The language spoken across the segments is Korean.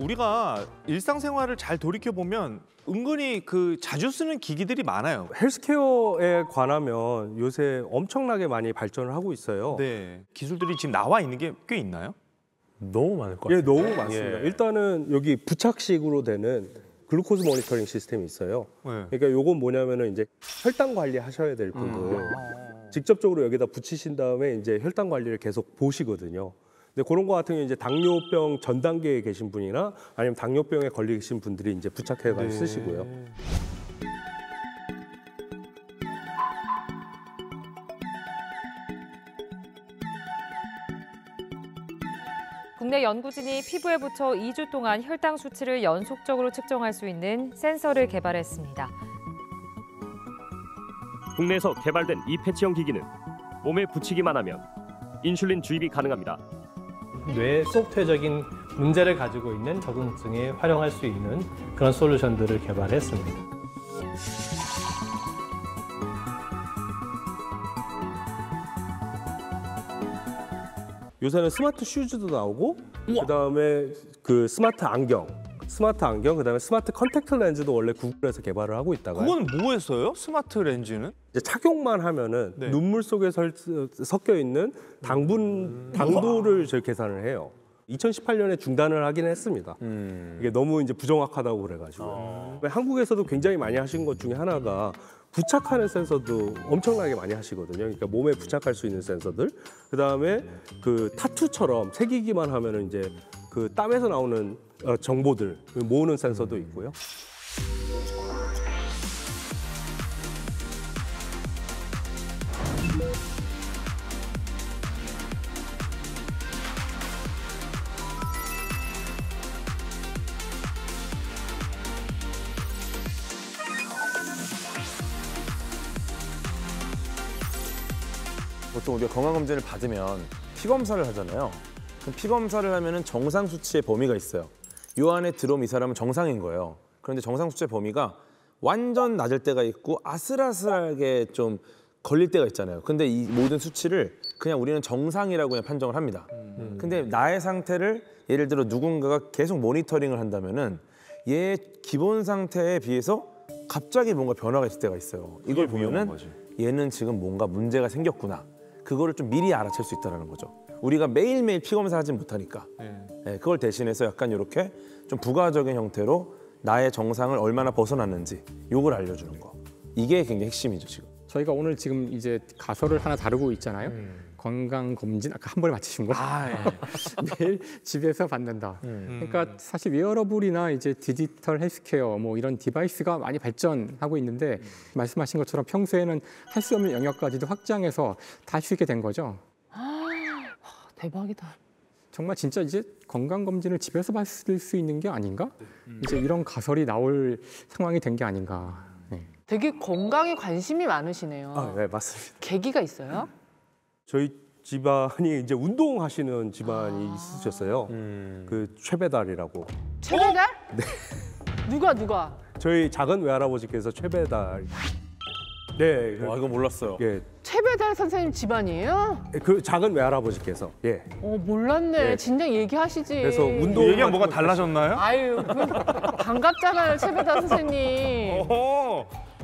우리가 일상생활을 잘 돌이켜보면 은근히 자주 쓰는 기기들이 많아요. 헬스케어에 관하면 요새 엄청나게 많이 발전을 하고 있어요. 네. 기술들이 지금 나와 있는 게 꽤 있나요? 너무 많을 것 같아요. 예, 너무 많습니다. 예. 일단은 여기 부착식으로 되는 글루코즈 모니터링 시스템이 있어요. 네. 그러니까 요건 뭐냐면은 이제 혈당 관리 하셔야 될 분들 직접적으로 여기다 붙이신 다음에 이제 혈당 관리를 계속 보시거든요. 근데 그런 거 같은 경우 이제 당뇨병 전 단계에 계신 분이나 아니면 당뇨병에 걸리신 분들이 이제 부착해서 쓰시고요. 국내 연구진이 피부에 붙여 2주 동안 혈당 수치를 연속적으로 측정할 수 있는 센서를 개발했습니다. 국내에서 개발된 이 패치형 기기는 몸에 붙이기만 하면 인슐린 주입이 가능합니다. 뇌 소프트웨어적인 문제를 가지고 있는 적응증에 활용할 수 있는 그런 솔루션들을 개발했습니다. 요새는 스마트 슈즈도 나오고 그다음에 스마트 안경, 그다음에 스마트 컨택트 렌즈도 원래 구글에서 개발을 하고 있다가 그건 뭐였어요? 스마트 렌즈는? 이제 착용만 하면은 네. 눈물 속에 섞여 있는 당도를 저희 계산을 해요. 2018년에 중단을 하긴 했습니다. 이게 너무 이제 부정확하다고 그래가지고. 한국에서도 굉장히 많이 하신 것 중에 하나가 부착하는 센서도 엄청나게 많이 하시거든요. 그러니까 몸에 부착할 수 있는 센서들. 그다음에 타투처럼 새기기만 하면은 이제 땀에서 나오는 정보들 모으는 센서도 있고요. 보통 우리가 건강검진을 받으면 피검사를 하잖아요. 그럼 피검사를 하면은 정상 수치의 범위가 있어요. 이 안에 들어오면 이 사람은 정상인 거예요. 그런데 정상 수치의 범위가 완전 낮을 때가 있고 아슬아슬하게 좀 걸릴 때가 있잖아요. 근데 이 모든 수치를 그냥 우리는 정상이라고 그냥 판정을 합니다. 근데 나의 상태를 예를 들어 누군가가 계속 모니터링을 한다면은 얘의 기본 상태에 비해서 갑자기 뭔가 변화가 있을 때가 있어요. 이걸 보면은 얘는 지금 뭔가 문제가 생겼구나. 그거를 좀 미리 알아챌 수 있다는 거죠. 우리가 매일매일 피검사 하진 못하니까 네, 그걸 대신해서 약간 이렇게 좀 부가적인 형태로 나의 정상을 얼마나 벗어났는지 요걸 알려주는 거. 이게 굉장히 핵심이죠, 지금. 저희가 오늘 지금 이제 가설을 하나 다루고 있잖아요. 건강검진 아까 한 번에 맞히신 거. 매일 집에서 받는다. 그러니까 사실 웨어러블이나 이제 디지털 헬스케어 뭐 이런 디바이스가 많이 발전하고 있는데 말씀하신 것처럼 평소에는 할 수 없는 영역까지도 확장해서 다 할 수 있게 된 거죠. 대박이다. 정말 진짜 이제 건강검진을 집에서 받을 수 있는 게 아닌가? 이제 이런 가설이 나올 상황이 된 게 아닌가. 네. 되게 건강에 관심이 많으시네요. 네, 맞습니다. 계기가 있어요? 저희 집안이 이제 운동하시는 집안이 있으셨어요. 최배달이라고. 최배달? 네. 누가? 저희 작은 외할아버지께서 최배달. 네. 와, 이거 몰랐어요. 예. 최배달 선생님 집안이에요? 작은 외할아버지께서. 예. 몰랐네. 예. 진작 얘기하시지. 그래서 운동 얘기가 뭐가 달라졌나요? 아유, 반갑잖아요, 최배달 선생님.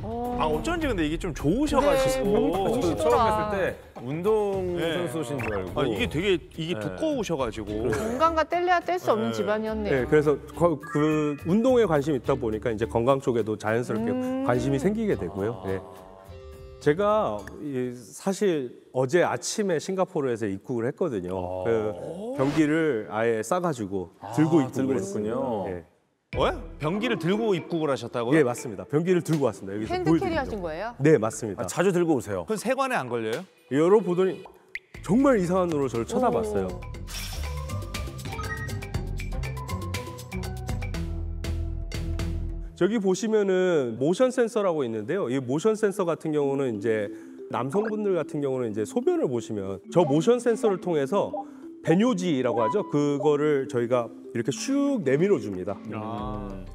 어쩐지 근데 이게 좀 좋으셔가지고. 몸이 좋으시더라. 처음 뵀을 때 운동선수신 줄 알고. 이게 되게 두꺼우셔가지고. 건강과 뗄래야 뗄 수 없는 집안이었네요. 네, 그래서 운동에 관심이 있다 보니까 이제 건강 쪽에도 자연스럽게 관심이 생기게 되고요. 네. 제가 사실 어제 아침에 싱가포르에서 입국을 했거든요. 변기를 아예 싸가지고 들고 입국을 했군요. 네. 변기를 들고 입국을 하셨다고요? 예, 맞습니다. 변기를 들고 왔습니다. 여기서 핸드캐리 하신 거예요? 네, 맞습니다. 자주 들고 오세요. 그건 세관에 안 걸려요? 열어보더니 정말 이상한 눈으로 저를 쳐다봤어요. 저기 보시면은 모션 센서라고 있는데요. 이 모션 센서 같은 경우는 이제 남성분들 같은 경우는 이제 소변을 보시면 저 모션 센서를 통해서 배뇨지라고 하죠. 그거를 저희가 이렇게 슉 내밀어 줍니다.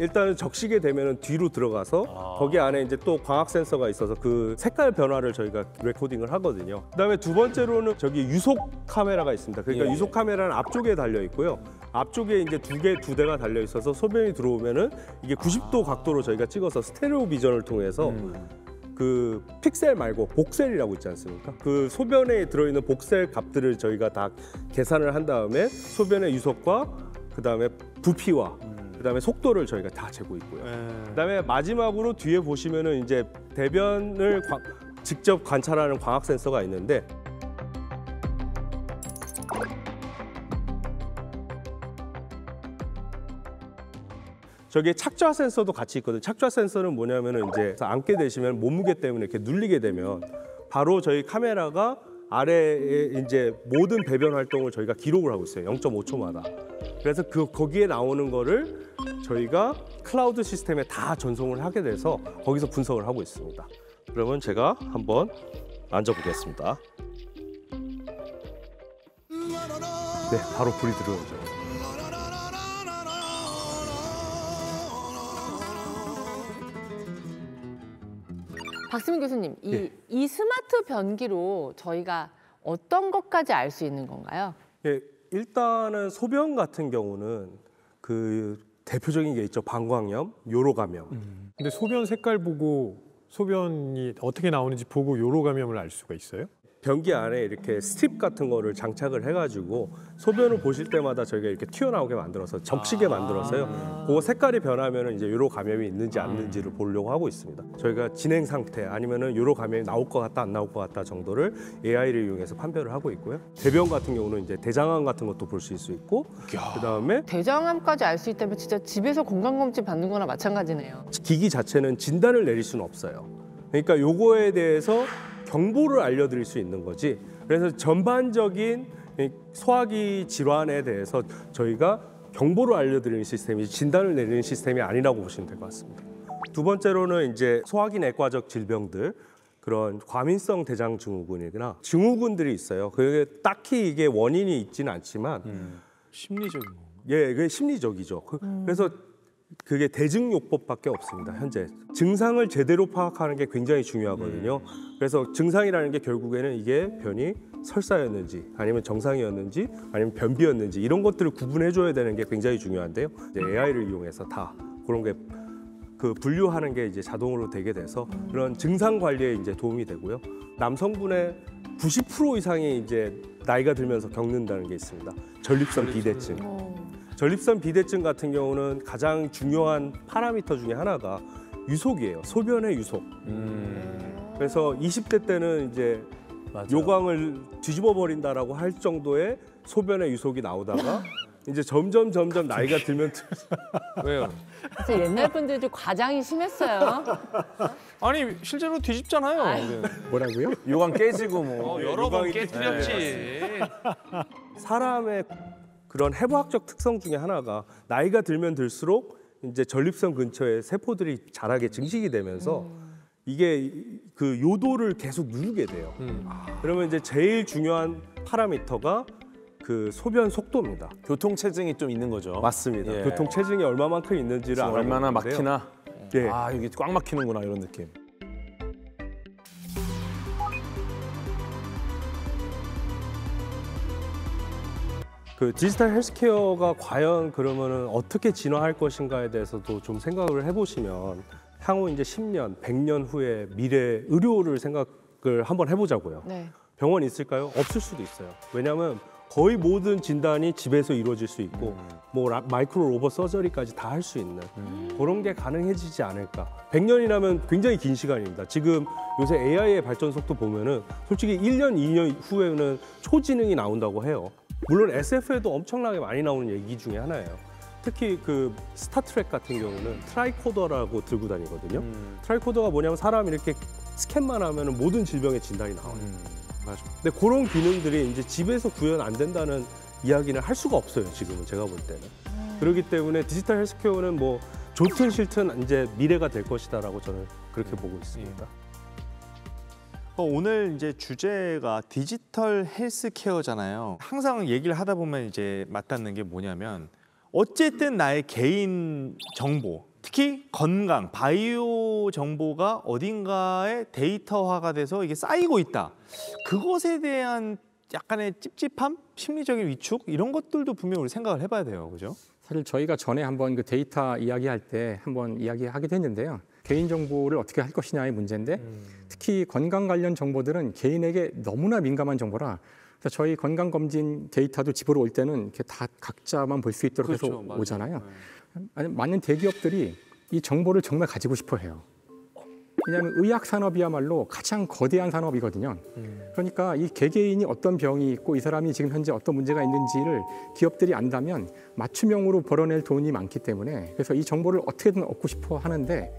일단은 적시게 되면은 뒤로 들어가서 거기 안에 이제 또 광학 센서가 있어서 그 색깔 변화를 저희가 레코딩을 하거든요. 그다음에 두 번째로는 저기 유속 카메라가 있습니다. 그러니까 유속 카메라는 앞쪽에 달려 있고요. 앞쪽에 이제 두 대가 달려 있어서 소변이 들어오면은 이게 90도 각도로 저희가 찍어서 스테레오 비전을 통해서 그 픽셀 말고 복셀이라고 있지 않습니까? 그 소변에 들어있는 복셀 값들을 저희가 다 계산을 한 다음에 소변의 유속과 그다음에 부피와 그다음에 속도를 저희가 다 재고 있고요. 그다음에 마지막으로 뒤에 보시면은 이제 대변을 직접 관찰하는 광학 센서가 있는데 저기에 착좌 센서도 같이 있거든요. 착좌 센서는 뭐냐면은 이제 앉게 되시면 몸무게 때문에 이렇게 눌리게 되면 바로 저희 카메라가 아래에 이제 모든 배변 활동을 저희가 기록을 하고 있어요. 0.5초마다. 그래서 거기에 나오는 거를 저희가 클라우드 시스템에 다 전송을 하게 돼서 거기서 분석을 하고 있습니다. 그러면 제가 한번 앉아보겠습니다. 네, 바로 불이 들어오죠. 박수민 교수님, 이 스마트 변기로 저희가 어떤 것까지 알 수 있는 건가요? 예, 일단은 소변 같은 경우는 그 대표적인 게 있죠. 방광염, 요로 감염. 근데 소변 색깔 보고 소변이 어떻게 나오는지 보고 요로 감염을 알 수가 있어요? 변기 안에 이렇게 스트립 같은 거를 장착을 해가지고 소변을 보실 때마다 저희가 이렇게 튀어나오게 만들어서 적시게 만들어서요. 그거 색깔이 변하면 이제 요로 감염이 있는지 없는지를 보려고 하고 있습니다. 저희가 진행 상태 아니면은 요로 감염이 나올 것 같다 안 나올 것 같다 정도를 AI를 이용해서 판별을 하고 있고요. 대변 같은 경우는 이제 대장암 같은 것도 볼 수 있고 그다음에 대장암까지 알 수 있다면 진짜 집에서 건강검진 받는 거나 마찬가지네요. 기기 자체는 진단을 내릴 수는 없어요. 그러니까 요거에 대해서 정보를 알려드릴 수 있는 거지. 그래서 전반적인 소화기 질환에 대해서 저희가 정보를 알려드리는 시스템이 진단을 내리는 시스템이 아니라고 보시면 될 것 같습니다. 두 번째로는 이제 소화기 내과적 질병들, 그런 과민성 대장 증후군이나 증후군들이 있어요. 그게 딱히 이게 원인이 있지는 않지만 심리적인 거. 예, 그게 심리적이죠. 그래서 그게 대증요법밖에 없습니다. 현재 증상을 제대로 파악하는 게 굉장히 중요하거든요. 그래서 증상이라는 게 결국에는 이게 변이 설사였는지 아니면 정상이었는지 아니면 변비였는지 이런 것들을 구분해줘야 되는 게 굉장히 중요한데요. 이제 AI를 이용해서 다 그런 게 그 분류하는 게 이제 자동으로 되게 돼서 그런 증상 관리에 이제 도움이 되고요. 남성분의 90% 이상이 이제 나이가 들면서 겪는다는 게 있습니다. 전립선 비대증. 전립선 비대증 같은 경우는 가장 중요한 파라미터 중에 하나가 유속이에요. 소변의 유속. 그래서 20대 때는 이제 요광을 뒤집어 버린다라고 할 정도의 소변의 유속이 나오다가 이제 점점 나이가 들면 왜요? 그래서 옛날 분들이 좀 과장이 심했어요. 아니 실제로 뒤집잖아요. 뭐라고요? 요강 깨지고 뭐. 여러 번 깨뜨렸지. 사람의 그런 해부학적 특성 중에 하나가 나이가 들면 들수록 이제 전립선 근처에 세포들이 자라게 증식이 되면서 이게 그 요도를 계속 누르게 돼요. 그러면 이제 제일 중요한 파라미터가 그 소변 속도입니다. 교통 체증이 좀 있는 거죠. 맞습니다. 예. 교통 체증이 얼마만큼 있는지를 지금 얼마나 알아보는데요. 막히나. 네. 아 이게 꽉 막히는구나 이런 느낌. 그 디지털 헬스케어가 과연 그러면은 어떻게 진화할 것인가에 대해서도 좀 생각을 해보시면 향후 이제 10년, 100년 후에 미래 의료를 생각을 한번 해보자고요. 네. 병원 있을까요? 없을 수도 있어요. 왜냐하면 거의 모든 진단이 집에서 이루어질 수 있고 뭐 마이크로 로봇 서저리까지 다 할 수 있는 그런 게 가능해지지 않을까. 100년이라면 굉장히 긴 시간입니다. 지금 요새 AI의 발전 속도 보면은 솔직히 1년, 2년 후에는 초지능이 나온다고 해요. 물론 SF에도 엄청나게 많이 나오는 얘기 중에 하나예요. 특히 그 스타트랙 같은 경우는 트라이코더라고 들고 다니거든요. 트라이코더가 뭐냐면 사람 이렇게 스캔만 하면은 모든 질병의 진단이 나와요. 맞아. 근데 그런 기능들이 이제 집에서 구현 안 된다는 이야기는 할 수가 없어요. 지금은 제가 볼 때는. 그렇기 때문에 디지털 헬스케어는 뭐 좋든 싫든 이제 미래가 될 것이다라고 저는 그렇게 보고 있습니다. 오늘 이제 주제가 디지털 헬스케어잖아요. 항상 얘기를 하다 보면 이제 맞닿는 게 뭐냐면 어쨌든 나의 개인 정보, 특히 건강, 바이오 정보가 어딘가에 데이터화가 돼서 이게 쌓이고 있다. 그것에 대한 약간의 찝찝함, 심리적인 위축 이런 것들도 분명히 우리 생각을 해봐야 돼요, 그죠? 사실 저희가 전에 한번 그 데이터 이야기할 때 한번 이야기하기도 했는데요. 개인 정보를 어떻게 할 것이냐의 문제인데 특히 건강 관련 정보들은 개인에게 너무나 민감한 정보라 그래서 저희 건강검진 데이터도 집으로 올 때는 이렇게 다 각자만 볼 수 있도록 그렇죠, 해서 맞아요. 오잖아요. 많은 대기업들이 이 정보를 정말 가지고 싶어 해요. 왜냐하면 의학 산업이야말로 가장 거대한 산업이거든요. 그러니까 이 개개인이 어떤 병이 있고 이 사람이 지금 현재 어떤 문제가 있는지를 기업들이 안다면 맞춤형으로 벌어낼 돈이 많기 때문에 그래서 이 정보를 어떻게든 얻고 싶어 하는데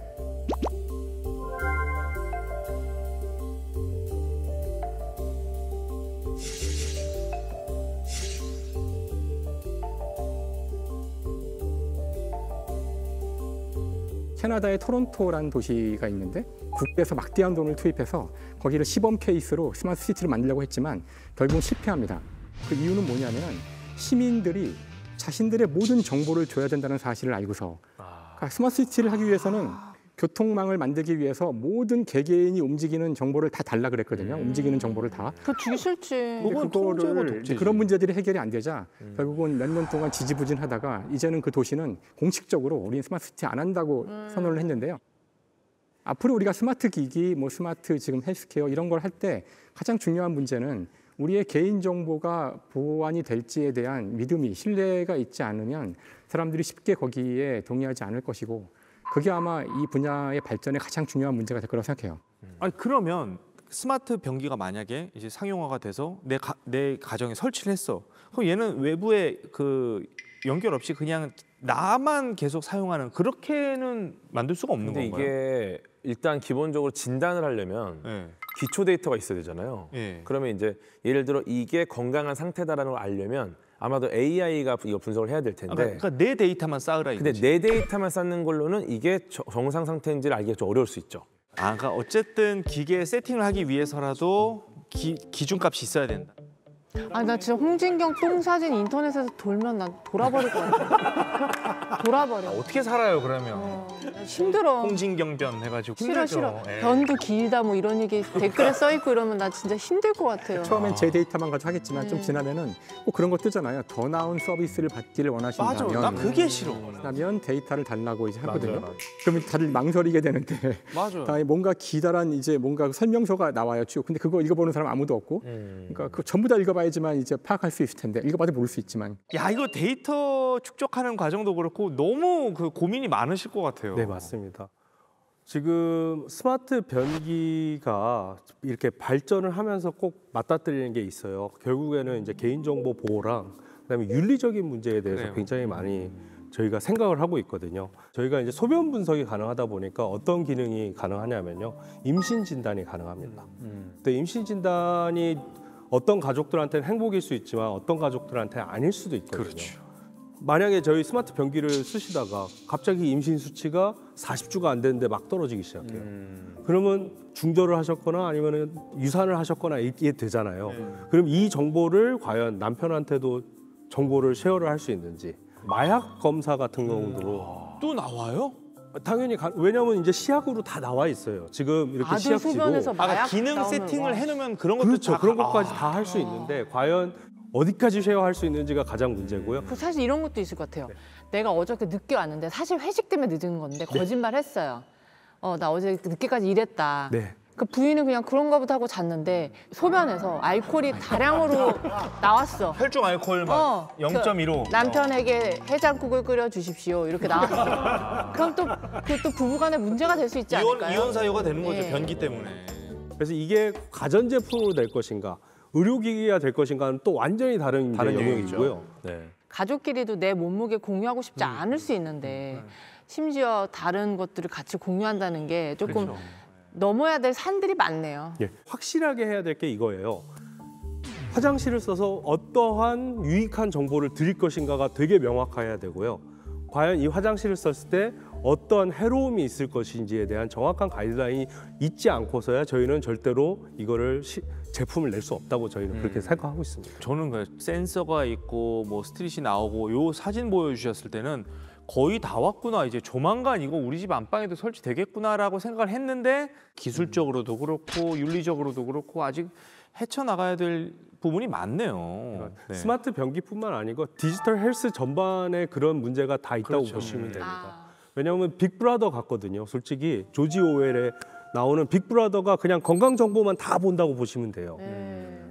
캐나다의 토론토라는 도시가 있는데 국내에서 막대한 돈을 투입해서 거기를 시범 케이스로 스마트 시티를 만들려고 했지만 결국은 실패합니다. 그 이유는 뭐냐면 시민들이 자신들의 모든 정보를 줘야 된다는 사실을 알고서 그러니까 스마트 시티를 하기 위해서는 교통망을 만들기 위해서 모든 개개인이 움직이는 정보를 다 달라 그랬거든요. 움직이는 정보를 다. 그거 주기 싫지. 그건 통제가 그거를 독재지. 그런 문제들이 해결이 안 되자 결국은 몇 년 동안 지지부진하다가 이제는 그 도시는 공식적으로 우리는 스마트 시티 안 한다고 선언을 했는데요. 앞으로 우리가 스마트 기기, 뭐 스마트 지금 헬스케어 이런 걸 할 때 가장 중요한 문제는 우리의 개인 정보가 보완이 될지에 대한 믿음이 신뢰가 있지 않으면 사람들이 쉽게 거기에 동의하지 않을 것이고 그게 아마 이 분야의 발전에 가장 중요한 문제가 될 거라고 생각해요. 아니 그러면 스마트 변기가 만약에 이제 상용화가 돼서 내 가정에 설치를 했어. 그럼 얘는 외부에 그 연결 없이 그냥 나만 계속 사용하는 그렇게는 만들 수가 없는 근데 건가요? 이게 일단 기본적으로 진단을 하려면 네. 기초 데이터가 있어야 되잖아요. 예. 그러면 이제 예를 들어 이게 건강한 상태다라는 걸 알려면 아마도 AI가 이거 분석을 해야 될 텐데. 그러니까 내 데이터만 쌓으라 근데 이거지. 내 데이터만 쌓는 걸로는 이게 정상 상태인지를 알기가 좀 어려울 수 있죠. 아, 그러니까 어쨌든 기계 세팅을 하기 위해서라도 기준값이 있어야 된다. 아, 나 진짜 홍진경 똥 사진 인터넷에서 돌면 난 돌아버릴 것 같아. 돌아버려. 어떻게 살아요 그러면? 힘들어. 홍진경 변 해가지고 싫어 힘들죠. 싫어. 예. 변도 길다 뭐 이런 얘기 댓글에 써 있고 이러면 나 진짜 힘들 것 같아요. 처음엔 제 데이터만 가지고 하겠지만 좀 지나면은 꼭 그런 거 뜨잖아요. 더 나은 서비스를 받기를 맞아, 원하신다면 난 그게 싫어. 그러면 데이터를 달라고 이제 하거든요. 맞아요. 그러면 다들 망설이게 되는데 맞아. 다음에 뭔가 기다란 이제 뭔가 설명서가 나와요 쭉. 근데 그거 읽어보는 사람 아무도 없고, 그러니까 그 전부 다 읽어봐야지만 이제 파악할 수 있을 텐데 읽어봐도 모를 수 있지만. 야 이거 데이터 축적하는 과정도 그렇고 너무 그 고민이 많으실 것 같아요. 네, 맞습니다. 지금 스마트 변기가 이렇게 발전을 하면서 꼭 맞닥뜨리는 게 있어요. 결국에는 이제 개인정보 보호랑 그다음에 윤리적인 문제에 대해서 그래요. 굉장히 많이 저희가 생각을 하고 있거든요. 저희가 이제 소변 분석이 가능하다 보니까 어떤 기능이 가능하냐면요. 임신 진단이 가능합니다. 근데 임신 진단이 어떤 가족들한테는 행복일 수 있지만 어떤 가족들한테는 아닐 수도 있거든요. 그렇죠. 만약에 저희 스마트 변기를 쓰시다가 갑자기 임신 수치가 40주가 안 되는데 막 떨어지기 시작해요. 그러면 중절을 하셨거나 아니면 유산을 하셨거나 이게 되잖아요. 그럼 이 정보를 과연 남편한테도 정보를 쉐어를 할 수 있는지. 마약 검사 같은 경우도 또 나와요? 당연히 왜냐하면 이제 시약으로 다 나와 있어요. 지금 이렇게 아들 시약지로. 소변에서 아까 마약 기능 나오면 세팅을 와. 해놓으면 그런 것도 그렇죠. 다 그런 것까지 다 할 수 있는데 과연 어디까지 쉐어할 수 있는지가 가장 문제고요. 그 사실 이런 것도 있을 것 같아요. 내가 어저께 늦게 왔는데 사실 회식 때문에 늦은 건데 거짓말 했어요. 나 어제 늦게까지 일했다. 네. 그 부인은 그냥 그런가 보다 하고 잤는데 소변에서 알코올이 다량으로 나왔어. 혈중 알코올 막 0.15. 남편에게 해장국을 끓여 주십시오. 이렇게 나왔어. 그럼 또 부부간에 문제가 될 수 있지 않을까요? 이혼 사유가 되는 거죠. 네. 변기 때문에. 그래서 이게 가전제품으로 될 것인가 의료기기가 될 것인가는 또 완전히 다른 영역이고요. 네. 가족끼리도 내 몸무게 공유하고 싶지 않을 수 있는데 심지어 다른 것들을 같이 공유한다는 게 조금 넘어야 될 산들이 많네요. 예, 확실하게 해야 될 게 이거예요. 화장실을 써서 어떠한 유익한 정보를 드릴 것인가가 되게 명확해야 되고요. 과연 이 화장실을 썼을 때 어떤 해로움이 있을 것인지에 대한 정확한 가이드라인이 있지 않고서야 저희는 절대로 이거를 제품을 낼 수 없다고 저희는 그렇게 생각하고 있습니다. 저는 그 센서가 있고 뭐 스트릿이 나오고 요 사진 보여주셨을 때는 거의 다 왔구나. 이제 조만간 이거 우리 집 안방에도 설치되겠구나라고 생각을 했는데 기술적으로도 그렇고 윤리적으로도 그렇고 아직 헤쳐나가야 될 부분이 많네요. 네. 스마트 변기뿐만 아니고 디지털 헬스 전반에 그런 문제가 다 있다고 그렇죠. 보시면 됩니다. 아. 왜냐하면 빅브라더 같거든요. 솔직히 조지 오웰에 나오는 빅브라더가 그냥 건강 정보만 다 본다고 보시면 돼요.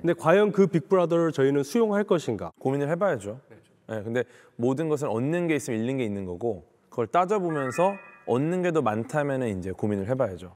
근데 과연 그 빅브라더를 저희는 수용할 것인가? 고민을 해봐야죠. 네, 근데 모든 것은 얻는 게 있으면 잃는 게 있는 거고 그걸 따져보면서 얻는 게 더 많다면 이제 고민을 해봐야죠.